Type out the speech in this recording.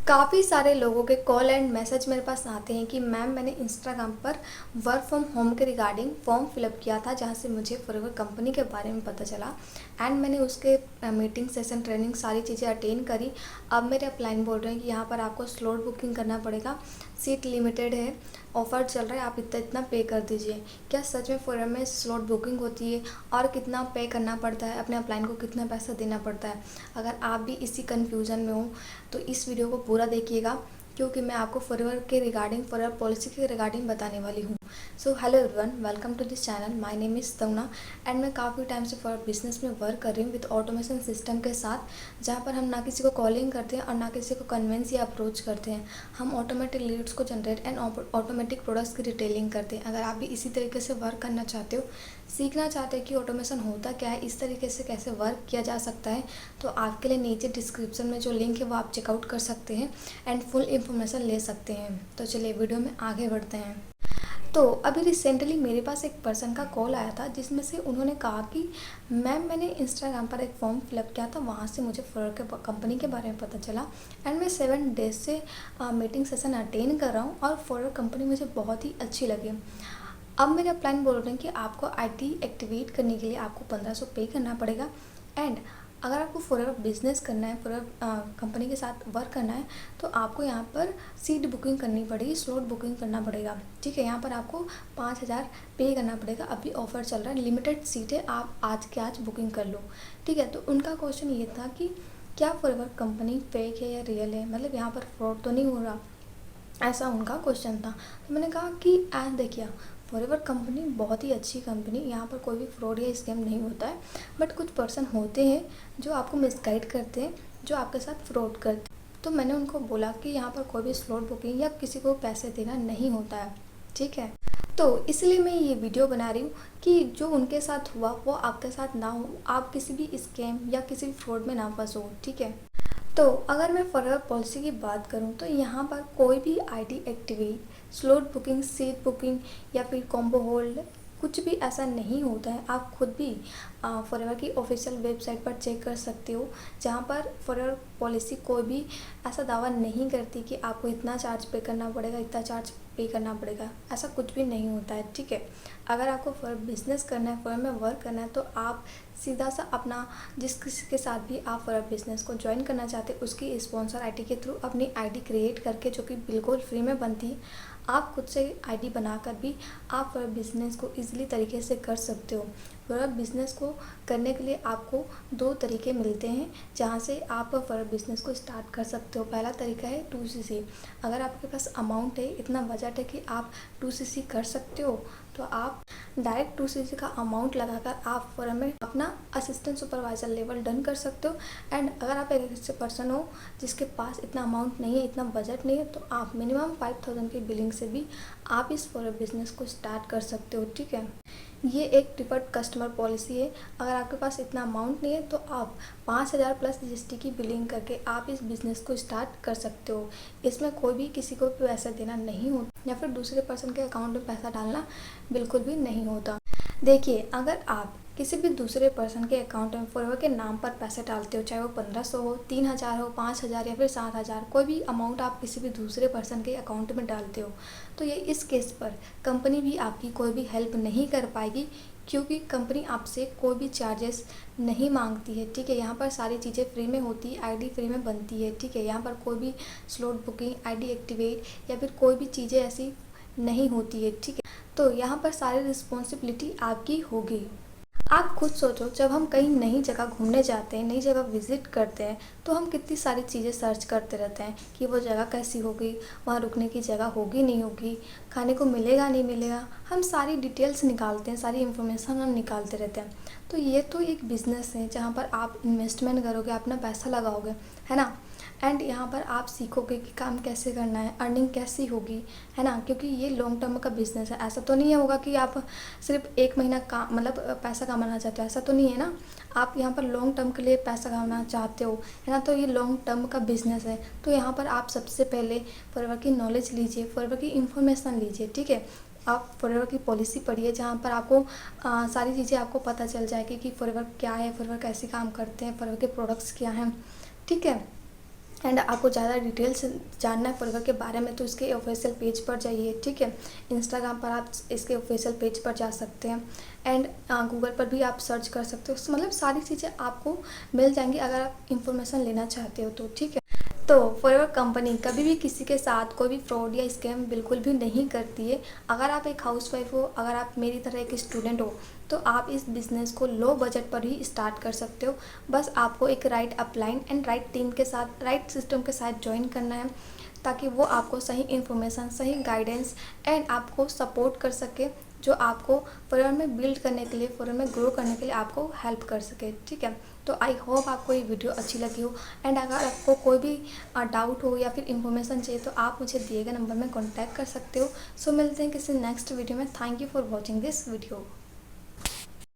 काफ़ी सारे लोगों के कॉल एंड मैसेज मेरे पास आते हैं कि मैम मैंने इंस्टाग्राम पर वर्क फ्रॉम होम के रिगार्डिंग फॉर्म फिलअप किया था, जहाँ से मुझे फॉरएवर कंपनी के बारे में पता चला एंड मैंने उसके मीटिंग सेशन ट्रेनिंग सारी चीज़ें अटेंड करी। अब मेरे अपलाइन बोल रहे हैं कि यहाँ पर आपको स्लॉट बुकिंग करना पड़ेगा, सीट लिमिटेड है, ऑफ़र चल रहा है, आप इतना इतना पे कर दीजिए। क्या सच में फॉरएवर में स्लॉट बुकिंग होती है और कितना पे करना पड़ता है, अपने अपलाइन को कितना पैसा देना पड़ता है? अगर आप भी इसी कन्फ्यूज़न में हो तो इस वीडियो को पूरा देखिएगा, क्योंकि मैं आपको फॉरएवर के रिगार्डिंग फॉरएवर पॉलिसी के रिगार्डिंग बताने वाली हूँ। So hello everyone, welcome to this channel. My name is Tamuna and मैं काफ़ी टाइम से फॉरएवर बिजनेस में वर्क कर रही हूँ विद ऑटोमेशन सिस्टम के साथ, जहाँ पर हम ना किसी को कॉलिंग करते हैं और ना किसी को कन्वेंस या अप्रोच करते हैं। हम ऑटोमेटिक लीड्स को जनरेट एंड ऑटोमेटिक प्रोडक्ट्स की रिटेलिंग करते हैं। अगर आप भी इसी तरीके से वर्क करना चाहते हो, सीखना चाहते हैं कि ऑटोमेशन होता क्या है, इस तरीके से कैसे वर्क किया जा सकता है, तो आपके लिए नीचे डिस्क्रिप्शन में जो लिंक है वो आप चेकआउट कर सकते हैं एंड फुल इन्फॉर्मेशन ले सकते हैं। तो चलिए वीडियो में आगे बढ़ते हैं। तो अभी रिसेंटली मेरे पास एक पर्सन का कॉल आया था, जिसमें से उन्होंने कहा कि मैम मैंने इंस्टाग्राम पर एक फॉर्म फिलअप किया था, वहाँ से मुझे फॉरएवर के कंपनी के बारे में पता चला एंड मैं 7 डेज से मीटिंग सेशन अटेंड कर रहा हूँ और फॉरएवर कंपनी मुझे बहुत ही अच्छी लगी। अब मेरे प्लान बोल रहे हैं कि आपको आईटी एक्टिवेट करने के लिए आपको 1500 पे करना पड़ेगा एंड अगर आपको फॉरएवर बिजनेस करना है, फॉरएवर कंपनी के साथ वर्क करना है, तो आपको यहाँ पर सीट बुकिंग करनी पड़ेगी, स्लॉट बुकिंग करना पड़ेगा। ठीक है, यहाँ पर आपको 5000 पे करना पड़ेगा। अभी ऑफ़र चल रहा है, लिमिटेड सीट है, आप आज के आज बुकिंग कर लो। ठीक है, तो उनका क्वेश्चन ये था कि क्या फॉरएवर कंपनी फेक है या रियल है, मतलब यहाँ पर फ्रॉड तो नहीं हो रहा, ऐसा उनका क्वेश्चन था। तो मैंने कहा कि देखिए, फॉरएवर कंपनी बहुत ही अच्छी कंपनी, यहाँ पर कोई भी फ्रॉड या स्कैम नहीं होता है, बट कुछ पर्सन होते हैं जो आपको मिसगाइड करते हैं, जो आपके साथ फ्रॉड करते हैं। तो मैंने उनको बोला कि यहाँ पर कोई भी स्लॉट बुकिंग या किसी को पैसे देना नहीं होता है। ठीक है, तो इसलिए मैं ये वीडियो बना रही हूँ कि जो उनके साथ हुआ वो आपके साथ ना हो, आप किसी भी स्कैम या किसी भी फ्रॉड में ना फंसो। ठीक है, तो अगर मैं फॉरएवर पॉलिसी की बात करूं तो यहाँ पर कोई भी ID activate, slot booking, seat booking या फिर कॉम्बो होल्ड कुछ भी ऐसा नहीं होता है। आप खुद भी फॉरएवर की ऑफिशियल वेबसाइट पर चेक कर सकते हो, जहाँ पर फॉरएवर पॉलिसी कोई भी ऐसा दावा नहीं करती कि आपको इतना चार्ज पे करना पड़ेगा, इतना चार्ज पे करना पड़ेगा, ऐसा कुछ भी नहीं होता है। ठीक है, अगर आपको फॉरएवर बिजनेस करना है, फॉरएवर में वर्क करना है, तो आप सीधा सा अपना जिस किसी के साथ भी आप फॉरएवर बिजनेस को ज्वाइन करना चाहते हैं, उसकी स्पॉन्सर आईडी के थ्रू अपनी आईडी क्रिएट करके, जो कि बिल्कुल फ्री में बनती है, आप खुद से आईडी बनाकर भी आप फॉरएवर बिजनेस को ईजिली तरीके से कर सकते हो। फॉरएवर बिजनेस को करने के लिए आपको 2 तरीके मिलते हैं, जहाँ से आप फॉरएवर बिजनेस को स्टार्ट कर सकते हो। पहला तरीका है 2cc। अगर आपके पास अमाउंट है, इतना बजट है कि आप 2cc कर सकते हो, तो आप डायरेक्ट 2cc का अमाउंट लगाकर आप फॉरएवर में अपना असिस्टेंट सुपरवाइज़र लेवल डन कर सकते हो। एंड अगर आप एक ऐसे पर्सन हो जिसके पास इतना अमाउंट नहीं है, इतना बजट नहीं है, तो आप मिनिमम 5000 की बिलिंग से भी आप इस फॉरएवर बिजनेस को स्टार्ट कर सकते हो। ठीक है, ये एक प्रीफर्ड कस्टमर पॉलिसी है। अगर आपके पास इतना अमाउंट नहीं है तो आप 5000 प्लस जीएसटी की बिलिंग करके आप इस बिज़नेस को स्टार्ट कर सकते हो। इसमें कोई भी किसी को भी पैसा देना नहीं होता या फिर दूसरे पर्सन के अकाउंट में पैसा डालना बिल्कुल भी नहीं होता। देखिए, अगर आप किसी भी दूसरे पर्सन के अकाउंट में फॉरएवर के नाम पर पैसे डालते हो, चाहे वो 1500 हो, 3000 हो, 5000 या फिर 7000, कोई भी अमाउंट आप किसी भी दूसरे पर्सन के अकाउंट में डालते हो, तो ये इस केस पर कंपनी भी आपकी कोई भी हेल्प नहीं कर पाएगी, क्योंकि कंपनी आपसे कोई भी चार्जेस नहीं मांगती है। ठीक है, यहाँ पर सारी चीज़ें फ्री में होती है, आईडी फ्री में बनती है। ठीक है, यहाँ पर कोई भी स्लॉट बुकिंग, आईडी एक्टिवेट या फिर कोई भी चीज़ें ऐसी नहीं होती है। ठीक है, तो यहाँ पर सारी रिस्पॉन्सिबिलिटी आपकी होगी। आप खुद सोचो, जब हम कहीं नई जगह घूमने जाते हैं, नई जगह विज़िट करते हैं, तो हम कितनी सारी चीज़ें सर्च करते रहते हैं कि वो जगह कैसी होगी, वहाँ रुकने की जगह होगी नहीं होगी, खाने को मिलेगा नहीं मिलेगा, हम सारी डिटेल्स निकालते हैं, सारी इन्फॉर्मेशन हम निकालते रहते हैं। तो ये तो एक बिज़नेस है जहाँ पर आप इन्वेस्टमेंट करोगे, अपना पैसा लगाओगे, है ना, एंड यहाँ पर आप सीखोगे कि काम कैसे करना है, अर्निंग कैसी होगी, है ना, क्योंकि ये लॉन्ग टर्म का बिजनेस है। ऐसा तो नहीं होगा कि आप सिर्फ 1 महीना का मतलब पैसा कमाना चाहते हो, ऐसा तो नहीं है ना। आप यहाँ पर लॉन्ग टर्म के लिए पैसा कमाना चाहते हो, है ना, तो ये लॉन्ग टर्म का बिजनेस है। तो यहाँ पर आप सबसे पहले फॉरएवर की नॉलेज लीजिए, फॉरएवर की इन्फॉर्मेशन लीजिए। ठीक है, आप फॉरएवर की पॉलिसी पढ़िए, जहाँ पर आपको सारी चीज़ें आपको पता चल जाएगी कि फॉरएवर क्या है, फॉरएवर कैसे काम करते हैं, फॉरएवर के प्रोडक्ट्स क्या हैं। ठीक है, एंड आपको ज़्यादा डिटेल्स जानना है फॉरएवर के बारे में तो इसके ऑफिशियल पेज पर जाइए, ठीक है। इंस्टाग्राम पर आप इसके ऑफिशियल पेज पर जा सकते हैं एंड गूगल पर भी आप सर्च कर सकते हो। मतलब सारी चीज़ें आपको मिल जाएंगी अगर आप इंफॉर्मेशन लेना चाहते हो तो, ठीक है। तो फॉरएवर कंपनी कभी भी किसी के साथ कोई भी फ्रॉड या स्कैम बिल्कुल भी नहीं करती है। अगर आप एक हाउसवाइफ हो, अगर आप मेरी तरह एक स्टूडेंट हो, तो आप इस बिज़नेस को लो बजट पर ही स्टार्ट कर सकते हो। बस आपको एक right upline and right team के साथ, राइट सिस्टम के साथ ज्वाइन करना है, ताकि वो आपको सही इन्फॉर्मेशन, सही गाइडेंस एंड आपको सपोर्ट कर सके, जो आपको फॉरएवर में बिल्ड करने के लिए, फॉरएवर में ग्रो करने के लिए आपको हेल्प कर सके, ठीक है। तो आई होप आपको ये वीडियो अच्छी लगी हो एंड अगर आपको कोई भी डाउट हो या फिर इन्फॉर्मेशन चाहिए तो आप मुझे दिए गए नंबर में कॉन्टैक्ट कर सकते हो। सो मिलते हैं किसी नेक्स्ट वीडियो में। Thank you for watching this video.